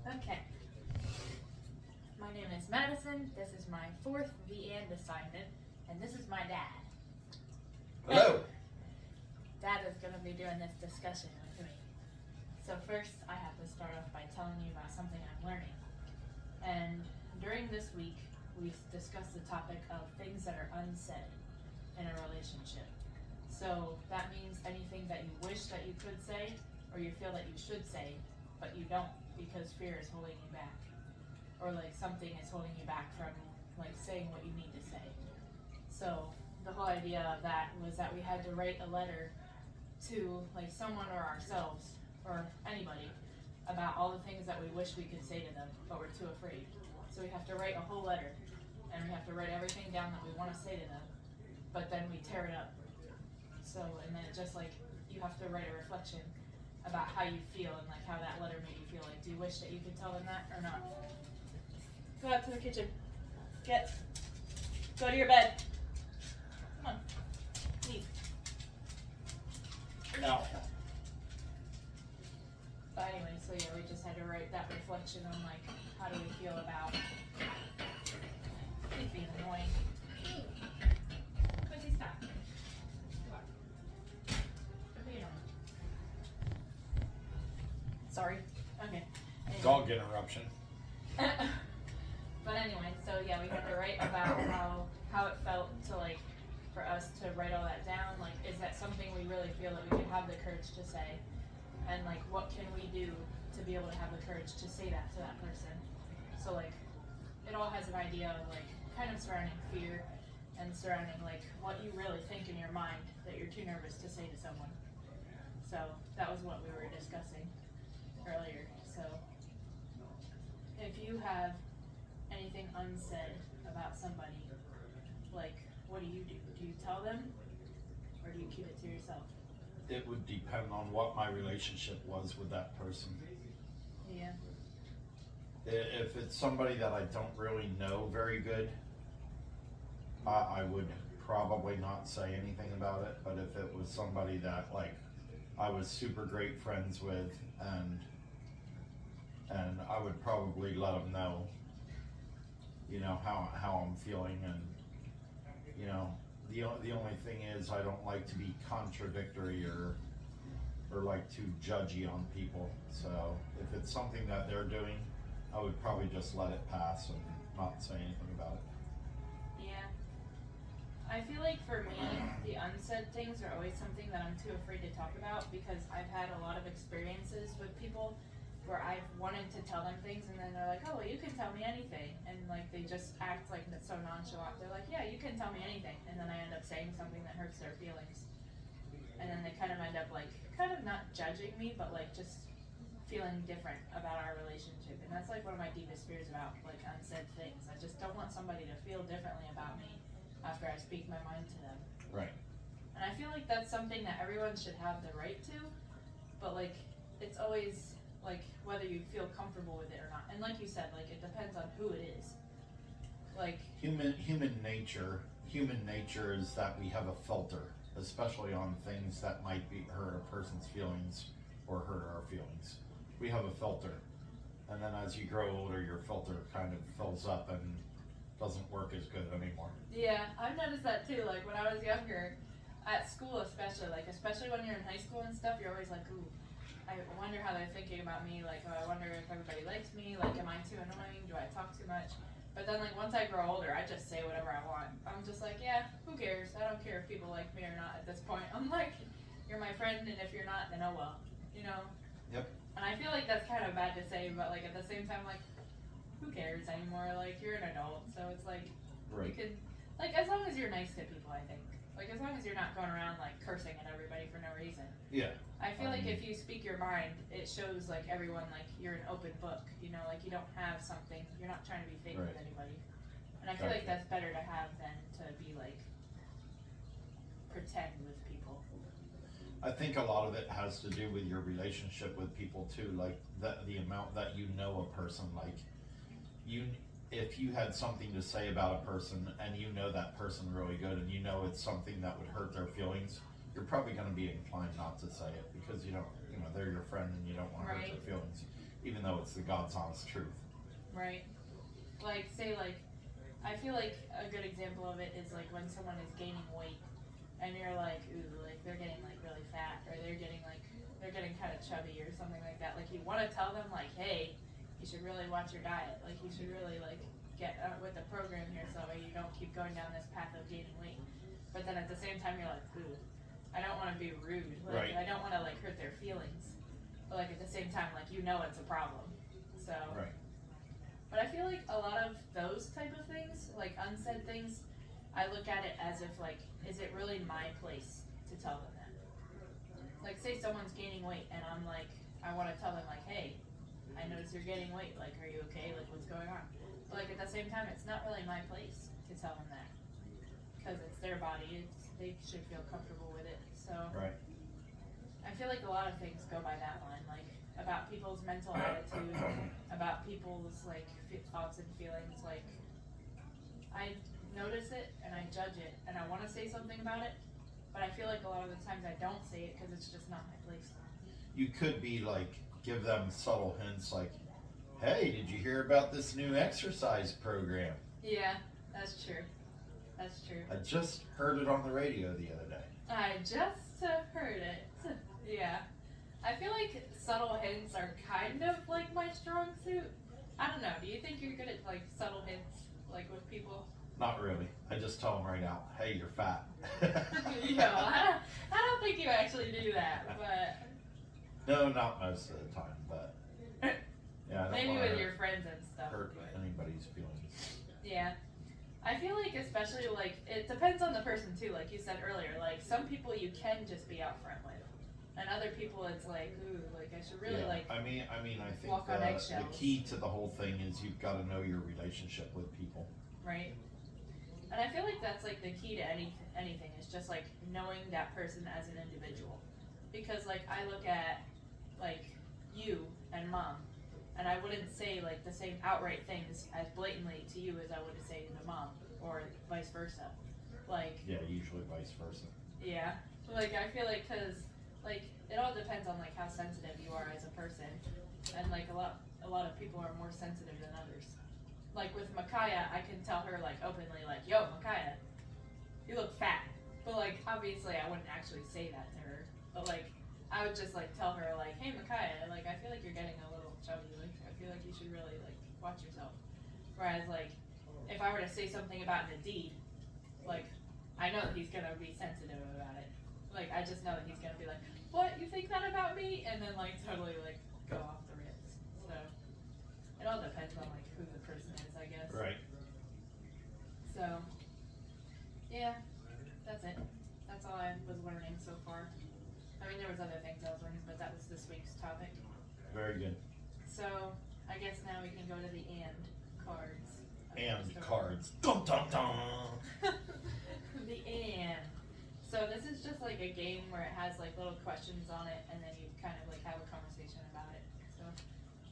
Okay. My name is Madison. This is my fourth The And assignment, and this is my dad. Hello. Dad is going to be doing this discussion with me. So first, I have to start off by telling you about something I'm learning. And during this week, we discussed the topic of things that are unsaid in a relationship. So that means anything that you wish that you could say, or you feel that you should say, but you don't because fear is holding you back. Or like something is holding you back from like saying what you need to say. So the whole idea of that was that we had to write a letter to like someone or ourselves or anybody about all the things that we wish we could say to them, but we're too afraid. So we have to write a whole letter, and we have to write everything down that we want to say to them, but then we tear it up. So, and then it just like, you have to write a reflection about how you feel and like how that letter made you feel. Like, do you wish that you could tell them that or not? Go out to the kitchen. Go to your bed. Come on. Leave. No. But anyway, so yeah, we just had to write that reflection on like, how do we feel about he's being annoying. Quincy, stop. Come on. What are you doing? Sorry. Okay. Anyway. Dog interruption. But anyway, so yeah, we had to write about how it felt to like, for us to write all that down. Like, is that something we really feel that we could have the courage to say? And like, what can we do to be able to have the courage to say that to that person? So like, it all has an idea of like, kind of surrounding fear and surrounding like what you really think in your mind that you're too nervous to say to someone. So that was what we were discussing earlier. So if you have anything unsaid about somebody, like, what do? Do you tell them, or do you keep it to yourself? It would depend on what my relationship was with that person. Yeah. If it's somebody that I don't really know very good, I would probably not say anything about it. But if it was somebody that like I was super great friends with, and I would probably let them know, you know, how I'm feeling, and you know, the only thing is I don't like to be contradictory or like too judgy on people. So if it's something that they're doing, I would probably just let it pass and not say anything about it. Yeah. I feel like for me, the unsaid things are always something that I'm too afraid to talk about, because I've had a lot of experiences with people where I've wanted to tell them things, and then they're like, oh, well, you can tell me anything. And like, they just act like that's so nonchalant. They're like, yeah, you can tell me anything. And then I end up saying something that hurts their feelings. And then they kind of end up like, kind of not judging me, but like just feeling different about our relationship. And that's like one of my deepest fears about like unsaid things. I just don't want somebody to feel differently about me after I speak my mind to them. Right. And I feel like that's something that everyone should have the right to, but like, it's always like whether you feel comfortable with it or not. And like you said, like, it depends on who it is. Like, Human nature is that we have a filter, especially on things that might be hurt a person's feelings or hurt our feelings. We have a filter, and then as you grow older, your filter kind of fills up and doesn't work as good anymore. yeah, I've noticed that too. Like, when I was younger, at school especially when you're in high school and stuff, you're always like, ooh, I wonder how they're thinking about me. Like, oh, I wonder if everybody likes me. Like, am I too annoying? Do I talk too much? But then, like, once I grow older, I just say whatever I want. I'm just like, yeah, who cares? I don't care if people like me or not at this point. I'm like, you're my friend, and if you're not, then oh well, you know? Yep. And I feel like that's kind of bad to say, but, like, at the same time, like, who cares anymore? Like, you're an adult, so it's like, Right. you can, like, as long as you're nice to people, I think. Like, as long as you're not going around, like, cursing at everybody for no reason. Yeah. I feel like if you speak your mind, it shows, like, everyone, like, you're an open book, you know? Like, you don't have something, you're not trying to be fake with Right. anybody. And I feel like Gotcha. that's better to have than to be, like, pretend with people. I think a lot of it has to do with your relationship with people too, like the amount that you know a person. Like, if you had something to say about a person and you know that person really good, and you know it's something that would hurt their feelings, you're probably going to be inclined not to say it, because you know they're your friend and you don't want to hurt Right. their feelings. even though it's the God's honest truth. Right. Like, say, like, I feel like a good example of it is like when someone is gaining weight and you're like, ooh, like they're getting like really fat, or they're getting kind of chubby or something like that. Like, you want to tell them like, hey, you should really watch your diet. Like, you should really like get with the program here so you don't keep going down this path of gaining weight. But then at the same time, you're like, ooh, I don't want to be rude. Like, Right. I don't want to like hurt their feelings. But like at the same time, like, you know it's a problem. So. Right. But I feel like a lot of those type of things, like unsaid things, I look at it as if like, is it really my place to tell them that? Like, say someone's gaining weight and I'm like, I want to tell them like, hey, I notice you're gaining weight, like, are you okay, like, what's going on? But like at the same time, it's not really my place to tell them that, because it's their body, they should feel comfortable with it. So Right. I feel like a lot of things go by that line, like about people's mental attitude, about people's like thoughts and feelings. Like, I notice it and I judge it and I want to say something about it, but I feel like a lot of the times I don't say it because it's just not my place. You could be like, give them subtle hints like, hey, did you hear about this new exercise program? Yeah, that's true. That's true. I just heard it on the radio the other day. I just heard it. Yeah. I feel like subtle hints are kind of like my strong suit. I don't know. Do you think you're good at like subtle hints, like with people? Not really. I just tell them right out, hey, you're fat. I don't think you actually do that, but No, not most of the time, but yeah, I don't maybe wanna with your friends and stuff. hurt But anybody's feelings. yeah. I feel like especially like it depends on the person too, like you said earlier. Like some people you can just be out front with. And other people it's like, ooh, like I should really Yeah, like I mean, I think walk on the eggshells. key to the whole thing is you've got to know your relationship with people. right? And I feel like that's like the key to anything is just like knowing that person as an individual. Because like I look at like you and mom, and I wouldn't say like the same outright things as blatantly to you as I would say to mom, or vice versa. Like, Yeah, usually vice versa. yeah, like I feel like because like it all depends on like how sensitive you are as a person, and like a lot of people are more sensitive than others. Like with Micaiah, I can tell her like openly, like, yo, Micaiah, you look fat. But like obviously I wouldn't actually say that to her. But like I would just like tell her like, hey Micaiah, like I feel like you're getting a little chubby. Like I feel like you should really like watch yourself. Whereas like if I were to say something about Nadeed, like I know that he's gonna be sensitive about it. Like I just know that he's gonna be like, what, you think that about me? And then like totally like go off the rips. So it all depends on like who the person is, I guess. Right. So yeah, that's it. That's all I was learning so far. I mean there was other things I was learning, but that was this week's topic. Very good. So I guess now we can go to the and cards. And cards. Dum dum dum. The and. So this is just like a game where it has like little questions on it, and then you kind of like have a conversation about it. So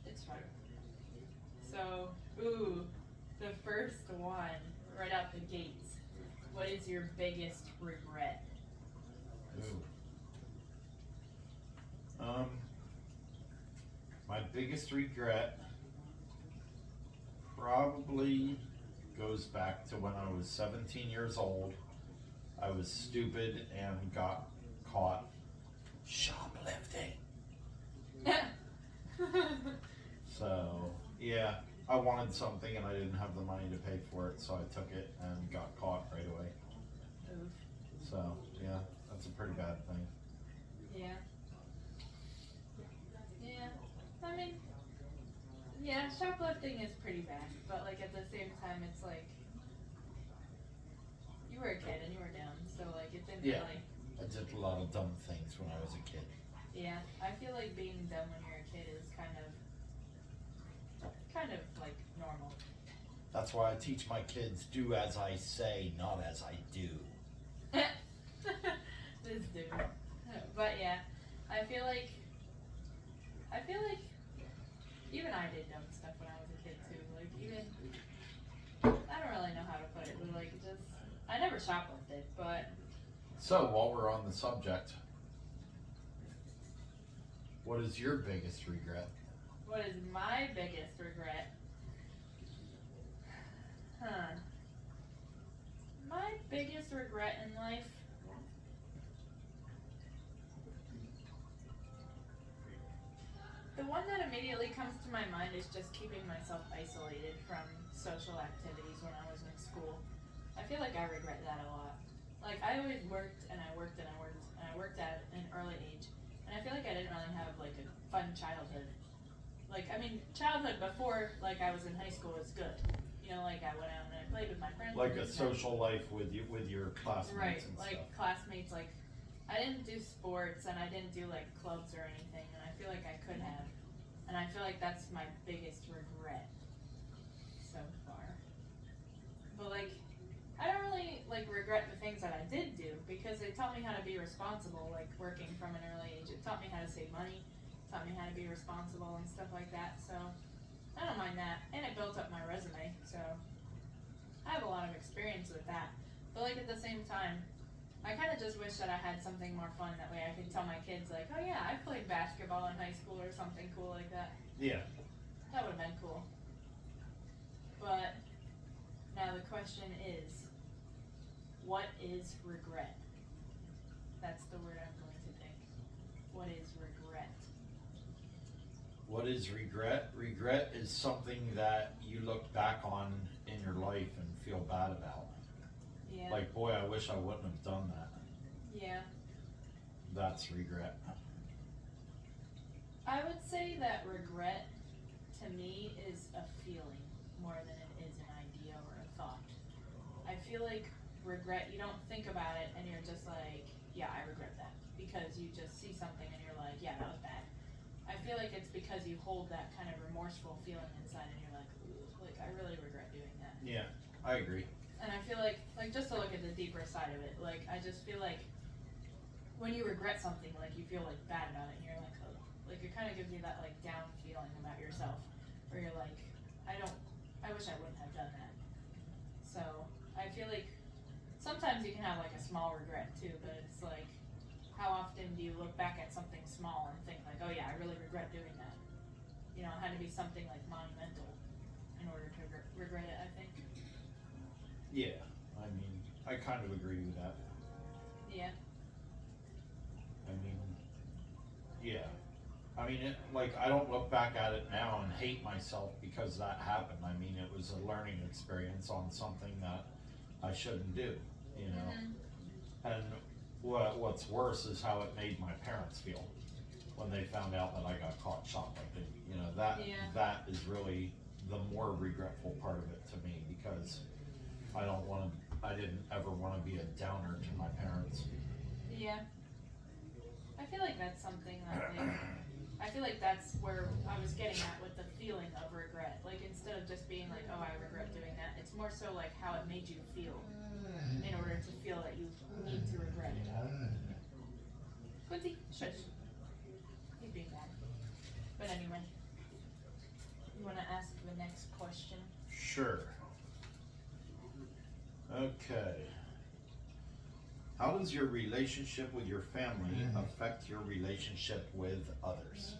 it's fun. So, ooh, the first one right out the gates. What is your biggest regret? Ooh. My biggest regret probably goes back to when I was 17 years old. I was stupid and got caught shoplifting. So, yeah, I wanted something and I didn't have the money to pay for it, so I took it and got caught right away. Oof. So, yeah, that's a pretty bad thing. Yeah. Yeah. I mean, yeah, shoplifting is pretty bad, but like at the same time, it's like you were a kid and you were dumb, so like it didn't Yeah. really. I did a lot of dumb things when I was a kid. Yeah, I feel like being dumb when you're a kid is kind of like normal. That's why I teach my kids, do as I say, not as I do. This dude. But yeah, I feel like even I did dumb stuff when I was a kid too. Like even I don't really know how to put it, but like just I never shoplifted, but So, while we're on the subject, what is your biggest regret? What is my biggest regret? My biggest regret in life? The one that immediately comes to my mind is just keeping myself isolated from social activities when I was in school. I feel like I regret that a lot. Like, I always worked and I worked and I worked and I worked at an early age. And I feel like I didn't really have like a fun childhood. Like, I mean, childhood before like I was in high school was good. You know, like I went out and I played with my friends. Like a and social life with your classmates right, and like stuff. classmates. Like, I didn't do sports and I didn't do like clubs or anything, and I feel like I could have. And I feel like that's my biggest regret so far. But like, I don't really like regret the things that I did do because they taught me how to be responsible, like working from an early age. It taught me how to save money, taught me how to be responsible and stuff like that. So I don't mind that. And it built up my resume, so I have a lot of experience with that. But like at the same time, I kind of just wish that I had something more fun. That way I could tell my kids like, oh yeah, I played basketball in high school or something cool like that. Yeah. That would have been cool. But now the question is, what is regret? That's the word I'm going to think. What is regret? What is regret? Regret is something that you look back on in your life and feel bad about. Yeah. Like, boy, I wish I wouldn't have done that. Yeah. That's regret. I would say that regret to me is a feeling more than it is an idea or a thought. I feel like regret, you don't think about it and you're just like, yeah, I regret that. Because you just see something and you're like, yeah, that was bad. I feel like it's because you hold that kind of remorseful feeling inside and you're like, ooh, like I really regret doing that. Yeah, I agree. And I feel like just to look at the deeper side of it, like I just feel like when you regret something, like you feel like bad about it and you're like, oh, like it kind of gives you that like down feeling about yourself where you're like, I wish I wouldn't have done that. So I feel like sometimes you can have like a small regret too, but it's like, how often do you look back at something small and think like, oh yeah, I really regret doing that? You know, it had to be something like monumental in order to regret it, I think. Yeah, I mean, I kind of agree with that. Yeah. I mean, yeah. I mean, like, I don't look back at it now and hate myself because that happened. I mean, it was a learning experience on something that I shouldn't do, you know? Mm-hmm. And what's worse is how it made my parents feel when they found out that I got caught shoplifting. You know, that is really the more regretful part of it to me because I didn't ever want to be a downer to my parents. Yeah. I feel like that's something that like, I feel like that's where I was getting at with the feeling of regret. Like instead of just being like, oh, I regret doing that, it's more so like how it made you feel in order to feel that you need to regret it. Quincy, shush. He's being bad. But anyway, you want to ask the next question? Sure. Okay. How does your relationship with your family affect your relationship with others?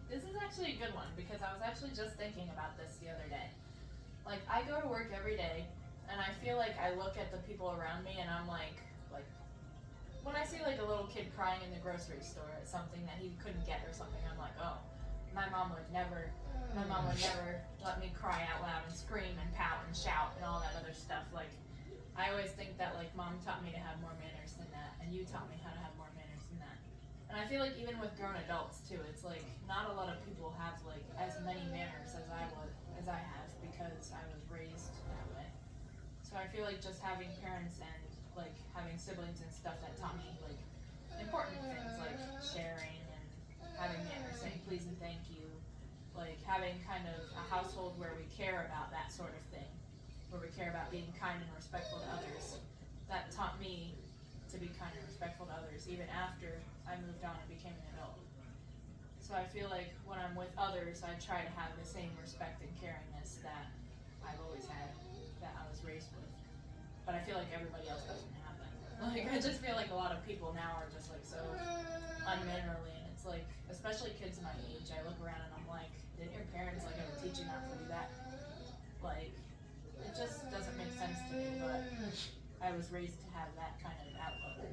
This is actually a good one because I was actually just thinking about this the other day. Like, I go to work every day and I feel like I look at the people around me and I'm like, when I see like a little kid crying in the grocery store at something that he couldn't get or something, I'm like, oh, my mom would never let me cry out loud and scream and pout and shout and all that other stuff. Like, I always think that like mom taught me to have more manners than that, and you taught me how to have more manners than that. And I feel like even with grown adults too, it's like not a lot of people have like as many manners as I have because I was raised that way. So I feel like just having parents and like having siblings and stuff that taught me like important things like sharing and having manners, saying please and thank you, like having kind of a household where we care about that sort of thing, where we care about being kind and respectful to others. That taught me to be kind and respectful to others even after I moved on and became an adult. So I feel like when I'm with others, I try to have the same respect and caringness that I've always had, that I was raised with. But I feel like everybody else doesn't have that. Like, I just feel like a lot of people now are just like so unmannerly, and it's it's like, especially kids my age, I look around and I'm like, did your parents like ever teach you not to do that? Like, it just doesn't make sense to me, but I was raised to have that kind of outlook.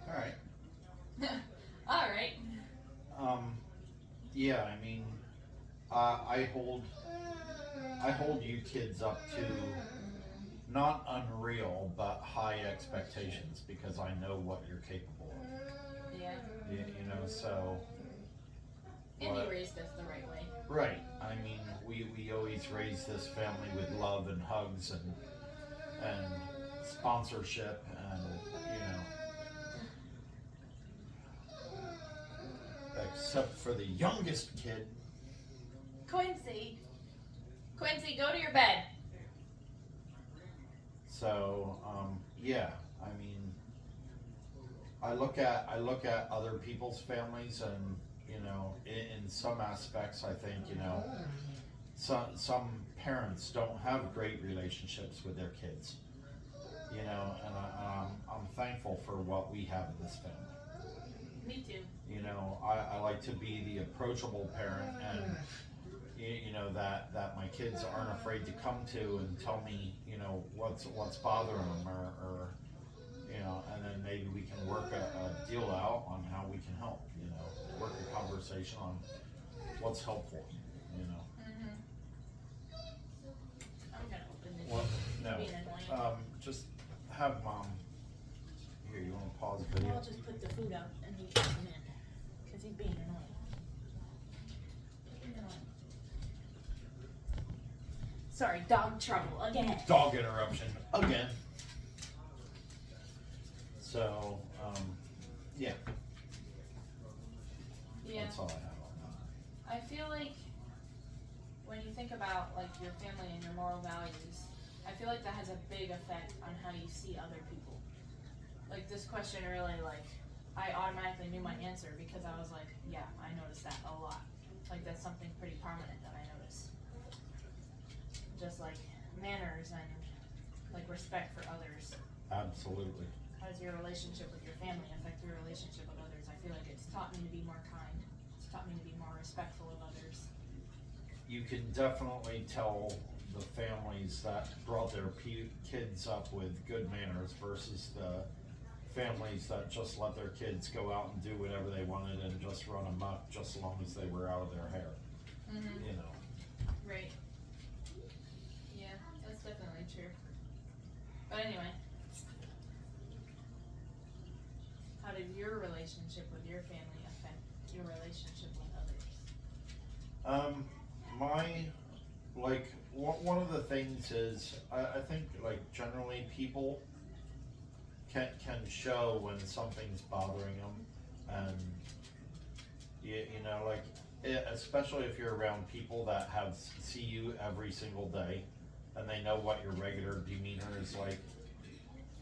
Alright. Alright. Yeah, I mean, I hold you kids up to not unreal, but high expectations because I know what you're capable of. Yeah. You know, so. And what- you raised us the right way. Right. I mean, we always raise this family with love and hugs and sponsorship and, you know. Except for the youngest kid. Quincy, go to your bed. So, yeah, I mean, I look at other people's families and, you know, in some aspects, I think, you know, some parents don't have great relationships with their kids, you know, and I'm thankful for what we have in this family. Me too. You know, I like to be the approachable parent and, you know, that my kids aren't afraid to come to and tell me, you know, what's bothering them or you know, and then maybe we can work a deal out on how we can help, you know, work a conversation on what's helpful, you know. I'm gonna open this. What? No. Being annoying. Just have mom. Here, you wanna pause the video? I'll just put the food out and he can come in, cause he's being annoying. Sorry, dog trouble again. Dog interruption again. So, yeah. Yeah. That's all I have on that. I feel like when you think about like your family and your moral values, I feel like that has a big effect on how you see other people. Like this question really like, I automatically knew my answer because I was like, yeah, I noticed that a lot. Like that's something pretty prominent that I notice. Just like manners and like respect for others. Absolutely. How does your relationship with your family affect your relationship with others? I feel like it's taught me to be more kind. It's taught me to be more respectful of others. You can definitely tell the families that brought their kids up with good manners versus the families that just let their kids go out and do whatever they wanted and just run amok just as long as they were out of their hair. Mm-hmm. You know. Right. Yeah, that's definitely true. But anyway. How does your relationship with your family affect your relationship with others? One of the things is, I think like generally people can show when something's bothering them and you know, like, especially if you're around people that see you every single day and they know what your regular demeanor is like.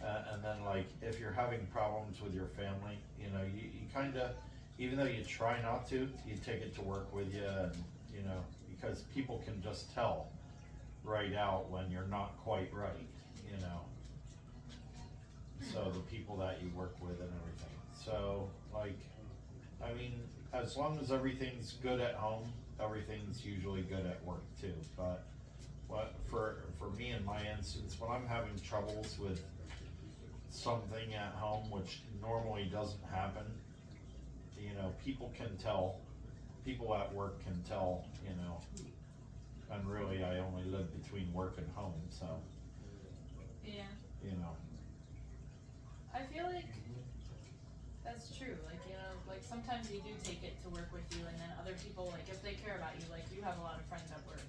And then like, if you're having problems with your family, you know, you kinda, even though you try not to, you take it to work with you and, you know, because people can just tell right out when you're not quite right, you know. So the people that you work with and everything. So like, I mean, as long as everything's good at home, everything's usually good at work too. But for me in my instance, when I'm having troubles with something at home, which normally doesn't happen, you know, people at work can tell, you know, and really I only live between work and home, so, Yeah. you know. I feel like that's true. Like, you know, like sometimes you do take it to work with you and then other people, like if they care about you, like you have a lot of friends at work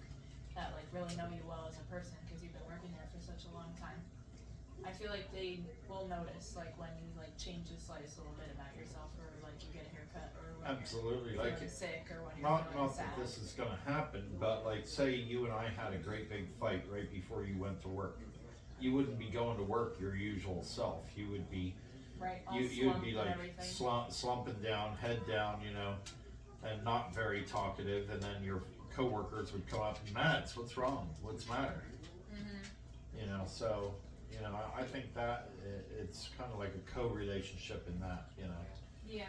that like really know you well as a person because you've been working there for such a long time. I feel like they will notice like when you like change the slice a little bit about yourself or like you get a haircut or when Absolutely, you're like, feeling sick or when you're not feeling that sad. this is gonna happen, but like, say you and I had a great big fight right before you went to work. You wouldn't be going to work your usual self, you would be, Right, all you'd slumped be and like everything. slumping down, head down, you know, and not very talkative, and then your coworkers would come up, Mads, what's wrong, what's the matter? Mm-hmm. You know, so you know, I think that it's kind of like a co-relationship in that, you know, Yeah.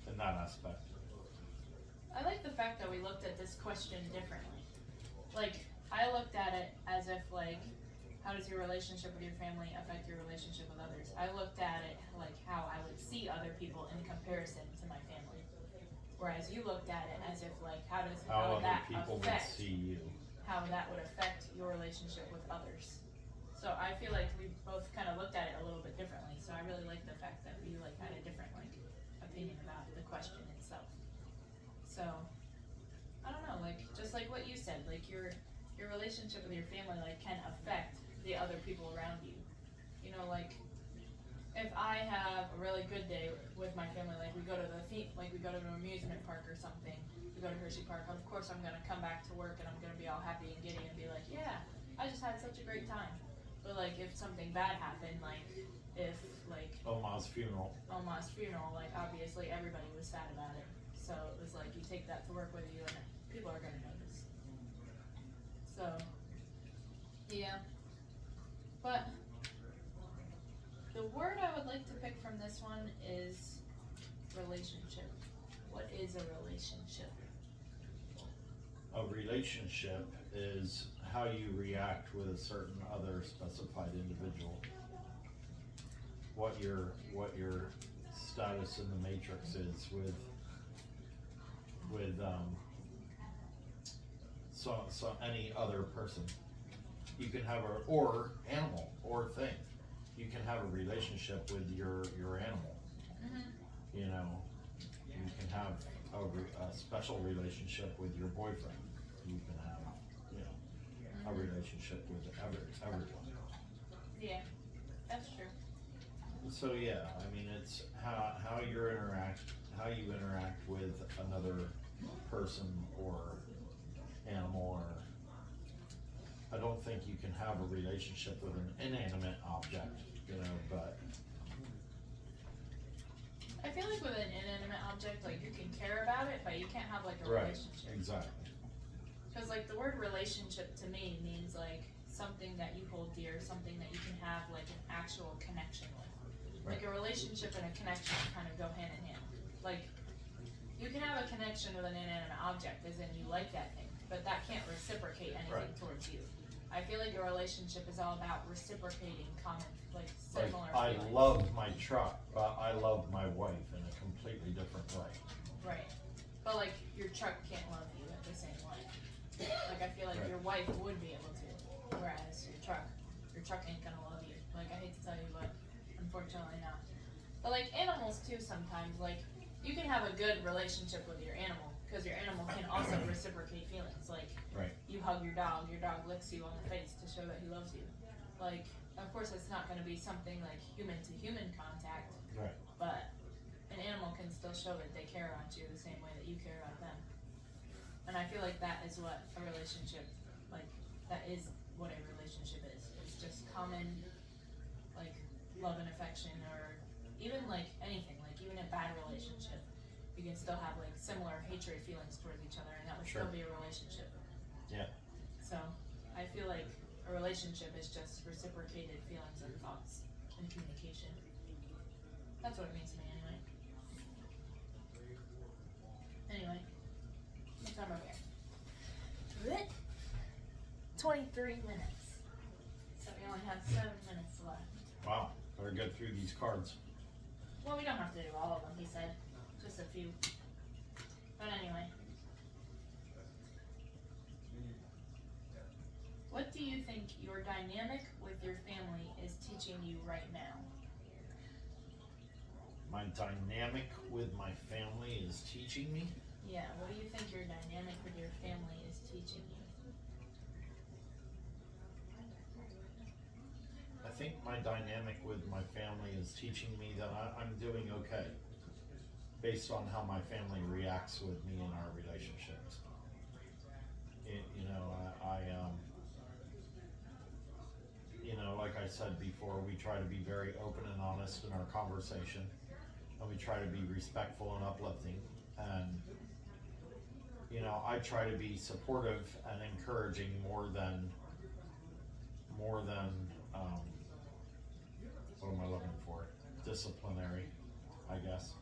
in that aspect. I like the fact that we looked at this question differently. Like, I looked at it as if, like, how does your relationship with your family affect your relationship with others? I looked at it like how I would see other people in comparison to my family. Whereas you looked at it as if, like, how How would other that people would affect see you. how that would affect your relationship with others. So I feel like we both kind of looked at it a little bit differently. So I really like the fact that we like had a different like opinion about the question itself. So I don't know, like just like what you said, like your relationship with your family like can affect the other people around you. You know, like if I have a really good day with my family, like we go to we go to an amusement park or something, we go to Hershey Park, of course I'm gonna come back to work and I'm gonna be all happy and giddy and be like, yeah, I just had such a great time. But like if something bad happened, like if like Oma's funeral. like obviously everybody was sad about it. So it was like you take that to work with you and people are gonna notice. So yeah. But the word I would like to pick from this one is relationship. What is a relationship? A relationship is how you react with a certain other specified individual. What your status in the matrix is with so any other person. You can have or animal or thing. You can have a relationship with your animal. Mm-hmm. You know, you can have a special relationship with your boyfriend. You can have, you know, a relationship with everyone. Yeah, that's true. So yeah, I mean, it's how you interact with another person or animal, or I don't think you can have a relationship with an inanimate object, you know, but I feel like with an inanimate object, like you can care about it, but you can't have like a right, relationship. exactly. Because like the word relationship to me means like something that you hold dear, something that you can have like an actual connection with. Right. Like a relationship and a connection kind of go hand in hand. Like you can have a connection with an inanimate object, as in you like that thing, but that can't reciprocate anything Right. towards you. I feel like a relationship is all about reciprocating common, like Like, similar I feelings. love my truck, but I love my wife in a completely different way. Right. But like your truck can't love you at the same way. Like I feel like Right. your wife would be able to, whereas your truck ain't gonna love you. Like I hate to tell you, but unfortunately not. But like animals too sometimes, like you can have a good relationship with your animal, because your animal can also reciprocate feelings. Like Right. you hug your dog licks you on the face to show that he loves you. Like of course it's not gonna be something like human to human contact, Right. but an animal can still show that they care about you the same way that you care about them. And I feel like that is what a relationship, like, that is what a relationship is. It's just common, like, love and affection, or even, like, anything, like, even a bad relationship. You can still have, like, similar hatred feelings towards each other, and that would Sure. still be a relationship. Yeah. So, I feel like a relationship is just reciprocated feelings and thoughts and communication. That's what it means to me, anyway. Anyway, what time are we at? 23 minutes. So we only have 7 minutes left. Wow. Better get through these cards. Well, we don't have to do all of them, he said. Just a few. But anyway. What do you think your dynamic with your family is teaching you right now? My dynamic with my family is teaching me. Yeah, what do you think your dynamic with your family is teaching you? I think my dynamic with my family is teaching me that I'm doing okay, based on how my family reacts with me in our relationships. Like I said before, we try to be very open and honest in our conversation, and we try to be respectful and uplifting, and I try to be supportive and encouraging more than what am I looking for? Disciplinary, I guess.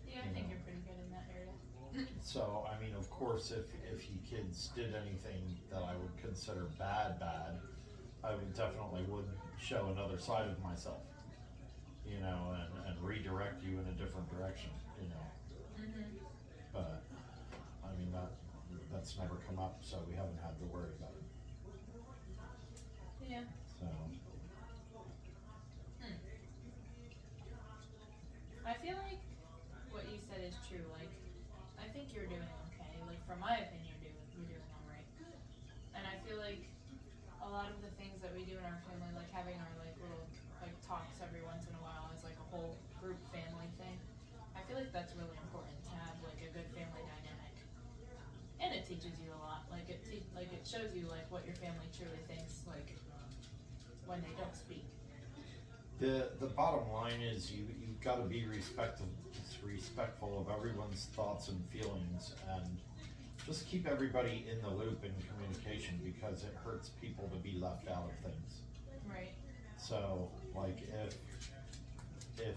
Yeah, I think you're pretty good in that area. So, I mean, of course, if you kids did anything that I would consider bad, I would definitely would show another side of myself, you know, and redirect you in a different direction, you know. Mm-hmm. But, I mean, that's never come up, so we haven't had to worry about it, Yeah. so. I feel like what you said is true. Like, I think you're doing okay. Like, from my opinion, you're doing all right. And I feel like a lot of the things that we do in our family, like having our like little like talks every once in a while as like a whole group family thing, I feel like that's really important to have like a good family dynamic. And it teaches you a lot. Like it shows you like what your family truly thinks like when they don't speak. The bottom line is you've got to be respectful of everyone's thoughts and feelings, and just keep everybody in the loop in communication, because it hurts people to be left out of things. Right. So, like, if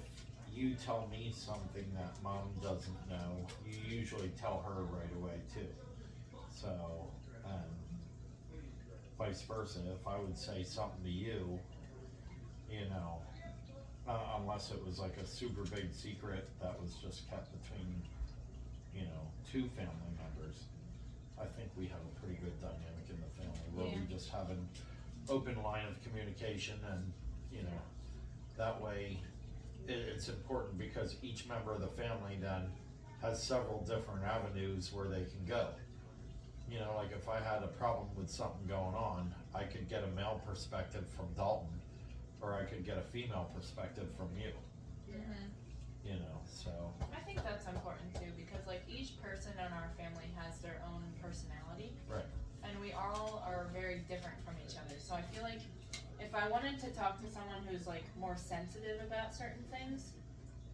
you tell me something that mom doesn't know, you usually tell her right away too. So, vice versa, if I would say something to you, you know, unless it was like a super big secret that was just kept between, you know, two family members, I think we have a pretty good dynamic in the family where we just have an open line of communication, and, you know, that way it's important because each member of the family then has several different avenues where they can go. You know, like if I had a problem with something going on, I could get a male perspective from Dalton, or I could get a female perspective from you. Mm-hmm. You know, so. I think that's important too, because like each person in our family has their own personality. Right. And we all are very different from each other. So I feel like if I wanted to talk to someone who's like more sensitive about certain things,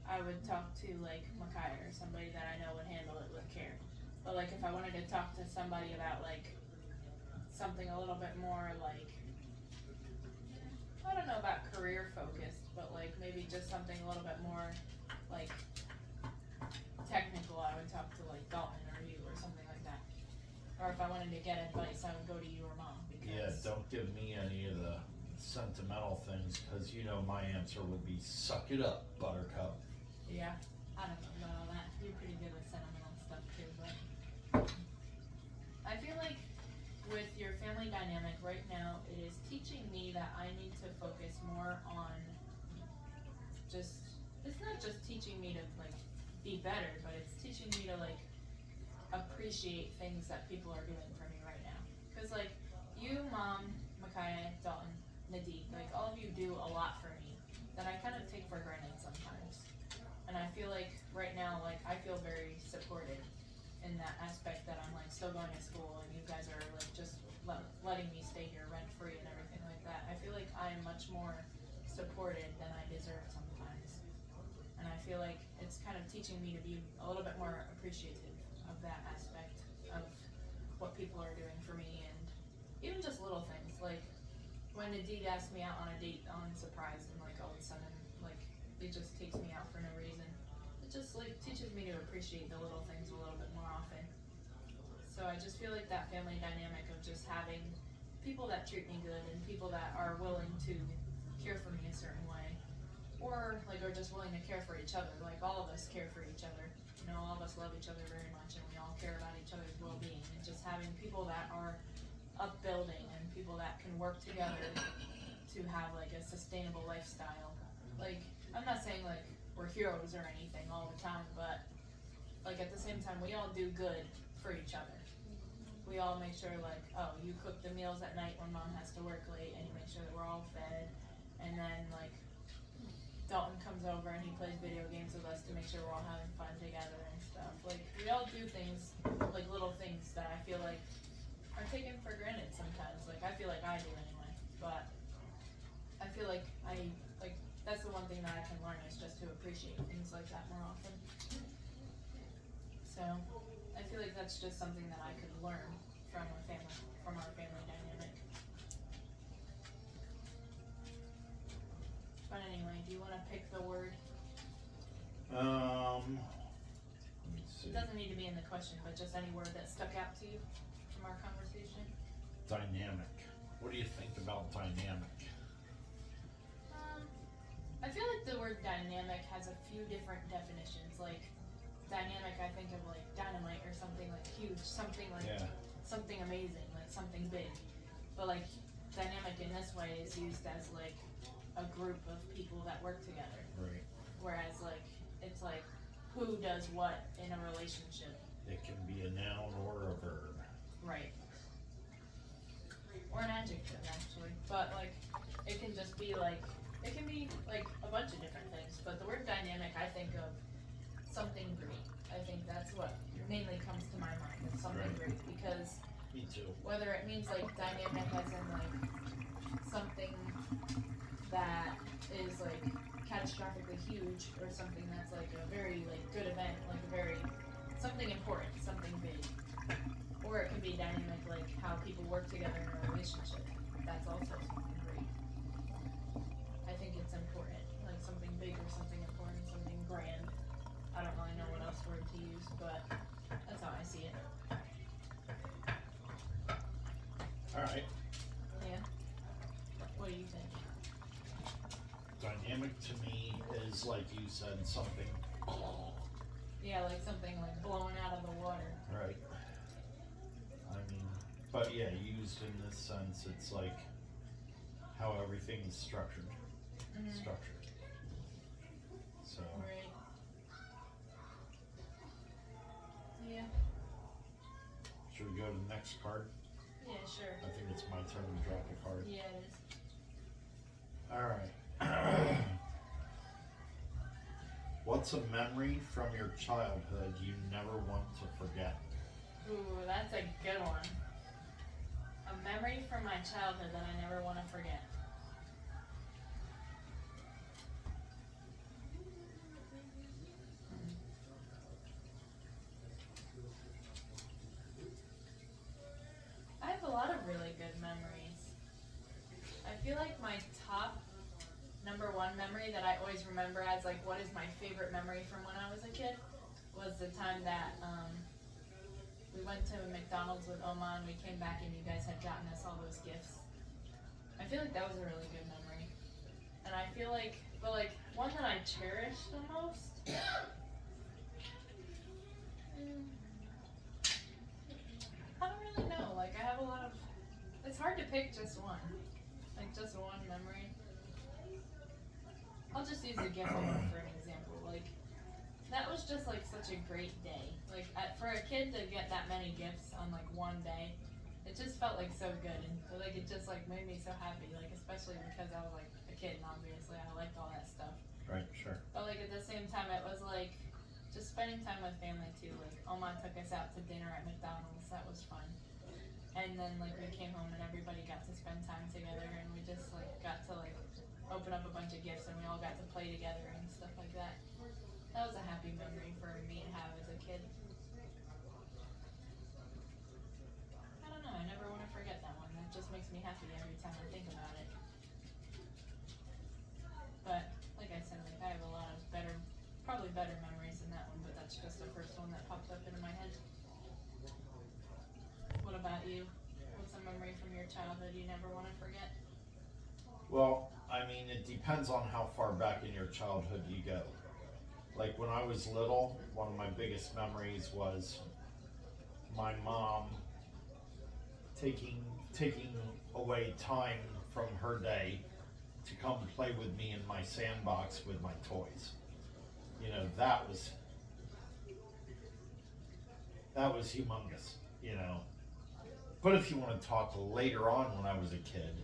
I would talk to like Micaiah, or somebody that I know would handle it with care. But like if I wanted to talk to somebody about like something a little bit more like, I don't know about career focused, but like maybe just something a little bit more like technical, I would talk to like Dalton or you or something like that. Or if I wanted to get advice, I would go to you or mom, because Yeah, don't give me any of the sentimental things, cause you know my answer would be suck it up, buttercup. yeah, I don't know about all that. You're pretty good with sentimental stuff too, but I feel like with your family dynamic right now, it is teaching me that I need to focus more on just, it's not just teaching me to like be better, but it's teaching me to like appreciate things that people are doing for me right now. Cause like you, mom, Micaiah, Dalton, Nadeed, like all of you do a lot for me that I kind of take for granted sometimes. And I feel like right now, like I feel very supported in that aspect, that I'm like still going to school and you guys are like just letting me stay here rent free and everything like that. I feel like I am much more supported than I deserve sometimes. And I feel like it's kind of teaching me to be a little bit more appreciative of that aspect of what people are doing for me, and even just little things, like when Nadeed asked me out on a date on surprise, and like all of a sudden, like it just takes me out for no reason. It just like teaches me to appreciate the little things a little bit more often. So I just feel like that family dynamic of just having people that treat me good and people that are willing to care for me a certain way, or like are just willing to care for each other. Like all of us care for each other. You know, all of us love each other very much, and we all care about each other's well-being. And just having people that are upbuilding and people that can work together to have like a sustainable lifestyle. Like I'm not saying like we're heroes or anything all the time, but like at the same time we all do good for each other. We all make sure like, oh, you cook the meals at night when mom has to work late, and you make sure that we're all fed. And then like Dalton comes over and he plays video games with us to make sure we're all having fun together and stuff. Like we all do things, like little things that I feel like are taken for granted sometimes. Like I feel like I do anyway, but I feel like that's the one thing that I can learn, is just to appreciate things like that more often. So I feel like that's just something that I could learn from our family dynamic. But anyway, do you want to pick the word? Let me see. It doesn't need to be in the question, but just any word that stuck out to you from our conversation. Dynamic. What do you think about dynamic? I feel like the word dynamic has a few different definitions. Like dynamic, I think of like dynamite or something like huge, something like something amazing, like something big. But like dynamic in this way is used as like a group of people that work together. Right. Whereas like it's like who does what in a relationship. It can be a noun or a verb. Right. Or an adjective actually. But like it can just be like it can be like a bunch of different things. But the word dynamic, I think of something great. I think that's what mainly comes to my mind, is something great, because Me too. whether it means like dynamic as in like something that is like catastrophically huge, or something that's like a very like good event, like a very something important, something big. Or it can be dynamic like how people work together in a relationship. That's also something great. I think it's important, like something big or something important, something grand. I don't really know what else word to use, but that's how I see it. Alright. Yeah. What do you think? Dynamic to me is, like you said, something. Yeah, like something like blowing out of the water. Right. I mean, but yeah, used in this sense, it's like how everything is structured. Mm-hmm. Structured. So. Right. Yeah. Should we go to the next card? Yeah, sure. I think it's my turn to drop a card. Yeah, it is. Alright. What's a memory from your childhood you never want to forget? Ooh, that's a good one. A memory from my childhood that I never want to forget. I have a lot of really good memories. I feel like my top number one memory that I always remember as like what is my favorite memory from when I was a kid was the time that we went to McDonald's with Oma and we came back and you guys had gotten us all those gifts. I feel like that was a really good memory. And I feel like, but like, one that I cherish the most, I don't really know. Like, I have a lot of, it's hard to pick just one. Like, just one memory. I'll just use the gift alone for an example. Like, that was just like such a great day. Like for a kid to get that many gifts on like one day, it just felt like so good, and like it just like made me so happy. Like especially because I was like a kid, and obviously I liked all that stuff. Right, sure. But like at the same time, it was like just spending time with family too. Like Oma took us out to dinner at McDonald's. That was fun. And then like we came home and everybody got to spend time together, and we just like got to like open up a bunch of gifts, and we all got to play together and stuff like that. That was a happy memory for me to have as a kid. I don't know, I never want to forget that one. That just makes me happy every time I think about it. But, like I said, like I have a lot of probably better memories than that one, but that's just the first one that popped up into my head. What about you? What's a memory from your childhood you never want to forget? Well, I mean, it depends on how far back in your childhood you go. Like when I was little, one of my biggest memories was my mom taking away time from her day to come play with me in my sandbox with my toys. You know, that was humongous, you know. But if you want to talk later on when I was a kid,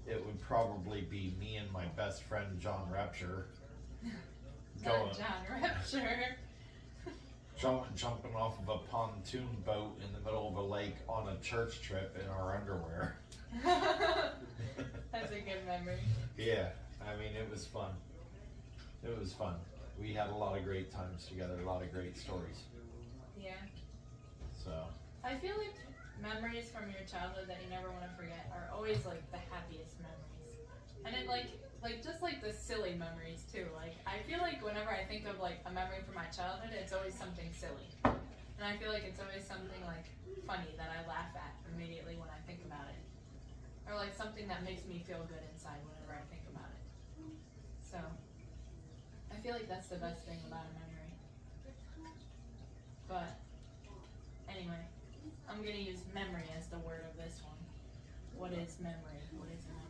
it would probably be me and my best friend John Repture John Repture. jumping off of a pontoon boat in the middle of a lake on a church trip in our underwear. That's a good memory. Yeah, I mean, it was fun. It was fun. We had a lot of great times together, a lot of great stories. Yeah. So. I feel like memories from your childhood that you never want to forget are always like the happiest memories. And it like, like just like the silly memories too. Like I feel like whenever I think of like a memory from my childhood, it's always something silly, and I feel like it's always something like funny that I laugh at immediately when I think about it, or like something that makes me feel good inside whenever I think about it. So I feel like that's the best thing about a memory. But anyway, I'm gonna use memory as the word of this one. What is memory? What is a memory?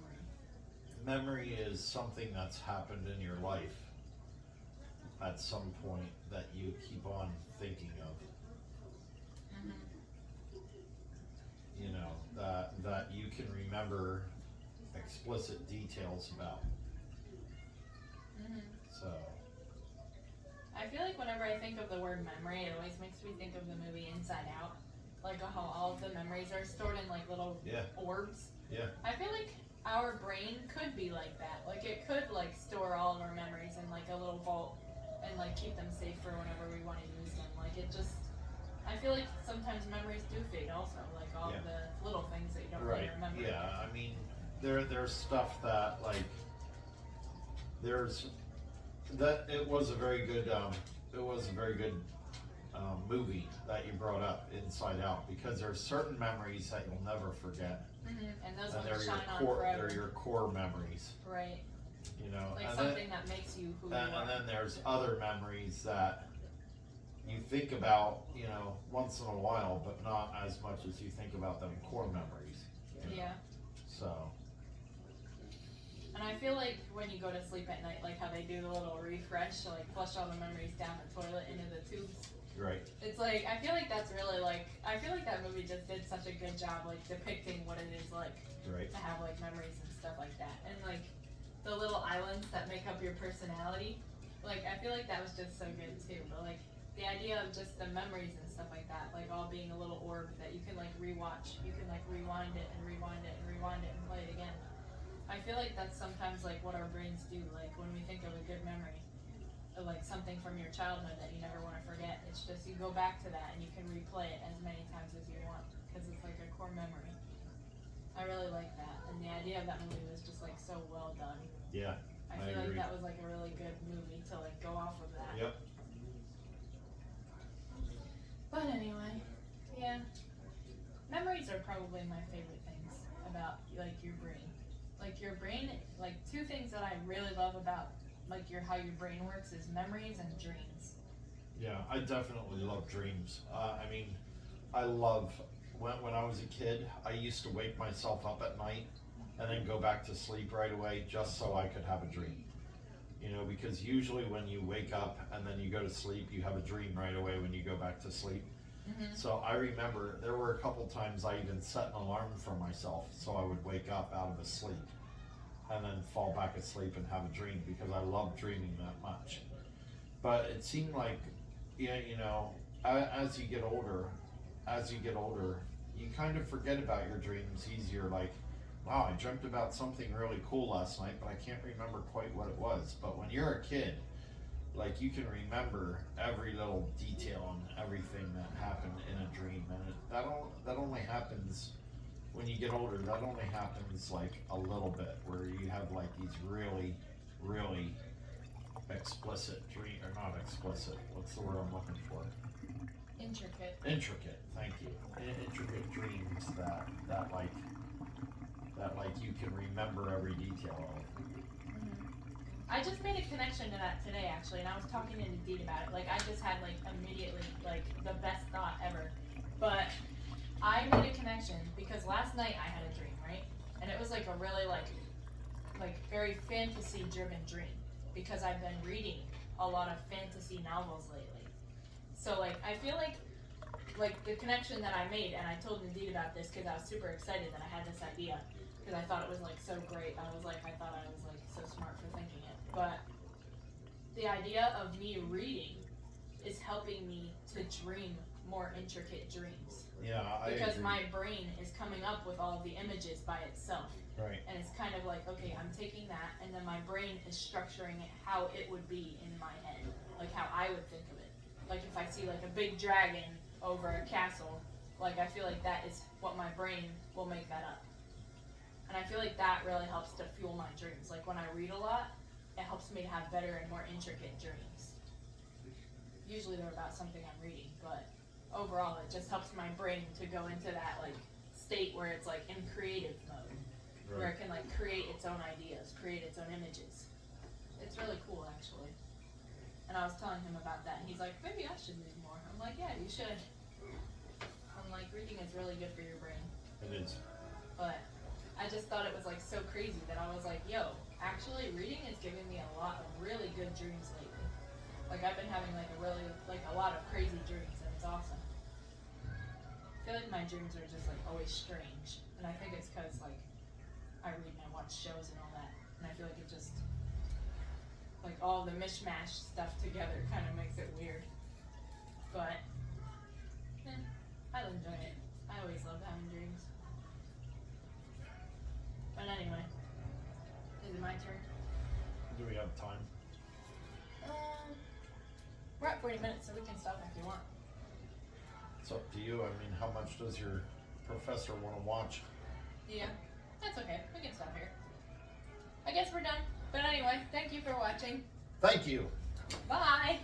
Memory is something that's happened in your life at some point that you keep on thinking of. Mm-hmm. You know, that you can remember explicit details about. Mm-hmm. So, I feel like whenever I think of the word memory, it always makes me think of the movie Inside Out. Like how all of the memories are stored in like little yeah, orbs. yeah, I feel like our brain could be like that. Like it could like store all of our memories in like a little vault and like keep them safe for whenever we want to use them. Like it just, I feel like sometimes memories do fade also. Like all Yeah. of the little things that you don't really right, remember. yeah, I mean, there's stuff that, like, it was a very good, movie that you brought up, Inside Out, because there's certain memories that you'll never forget, Mm-hmm. And those and ones shine on forever. they're your core memories, Right. you know, Like and something that makes you who you are. then there's other memories that you think about, you know, once in a while, but not as much as you think about them core memories, you know? Yeah. So, And I feel like when you go to sleep at night, like how they do the little refresh, to like flush all the memories down the toilet into the tubes. right, It's like, I feel like that's really like, I feel like that movie just did such a good job like depicting what it is like right, to have like memories and stuff like that. And like the little islands that make up your personality, like I feel like that was just so good too. But like the idea of just the memories and stuff like that, like all being a little orb that you can like rewatch, you can like rewind it and rewind it and rewind it and play it again. I feel like that's sometimes like what our brains do, like when we think of a good memory, or like something from your childhood that you never want to forget. It's just you go back to that and you can replay it as many times as you want because it's like a core memory. I really like that, and the idea of that movie was just like so well done. yeah, I I feel like agree. that was like a really good movie to like go off of that. Yep. But anyway, yeah, memories are probably my favorite things about like your brain. Like your brain, like two things that I really love about like how your brain works is memories and dreams. Yeah, I definitely love dreams. I mean, I love, when I was a kid, I used to wake myself up at night and then go back to sleep right away just so I could have a dream. You know, because usually when you wake up and then you go to sleep, you have a dream right away when you go back to sleep. Mm-hmm. So I remember there were a couple times I even set an alarm for myself so I would wake up out of a sleep and then fall back asleep and have a dream because I love dreaming that much. But it seemed like, yeah, you know, as you get older, you kind of forget about your dreams easier. Like, wow, I dreamt about something really cool last night, but I can't remember quite what it was. But when you're a kid, like you can remember every little detail and everything that happened in a dream, and that only happens when you get older. That only happens like a little bit, where you have like these really, really explicit dream, or not explicit. What's the word I'm looking for? Intricate. Intricate. Thank you. Intricate dreams that like you can remember every detail of. I just made a connection to that today actually, and I was talking to Nadine about it. Like I just had like immediately like the best thought ever. But I made a connection because last night I had a dream, right? And it was like a really like very fantasy driven dream because I've been reading a lot of fantasy novels lately. So like I feel like the connection that I made, and I told Nadine about this because I was super excited that I had this idea because I thought it was like so great. I thought I was like so smart for thinking it. But the idea of me reading is helping me to dream more intricate dreams. Yeah, I Because agree. my brain is coming up with all of the images by itself. Right. And it's kind of like, okay, I'm taking that, and then my brain is structuring it how it would be in my head, like how I would think of it. Like if I see like a big dragon over a castle, like I feel like that is what my brain will make that up. And I feel like that really helps to fuel my dreams. Like when I read a lot, it helps me to have better and more intricate dreams. Usually they're about something I'm reading, but overall it just helps my brain to go into that like state where it's like in creative mode, where it can like create its own ideas, create its own images. It's really cool actually. And I was telling him about that, and he's like, maybe I should read more. I'm like, yeah, you should. I'm like, reading is really good for your brain. It is. But I just thought it was like so crazy that I was like, yo, actually reading is giving me a lot of really good dreams lately. Like I've been having like a lot of crazy dreams, and it's awesome. I feel like my dreams are just like always strange, and I think it's because like I read and I watch shows and all that, and I feel like it just like all the mishmash stuff together kind of makes it weird. But I'll enjoy it. I always love having dreams. But anyway, is it my turn? Do we have time? We're at 40 minutes, so we can stop if you want. It's up to you. I mean, how much does your professor want to watch? Yeah, that's okay. We can stop here. I guess we're done. But anyway, thank you for watching. Thank you. Bye!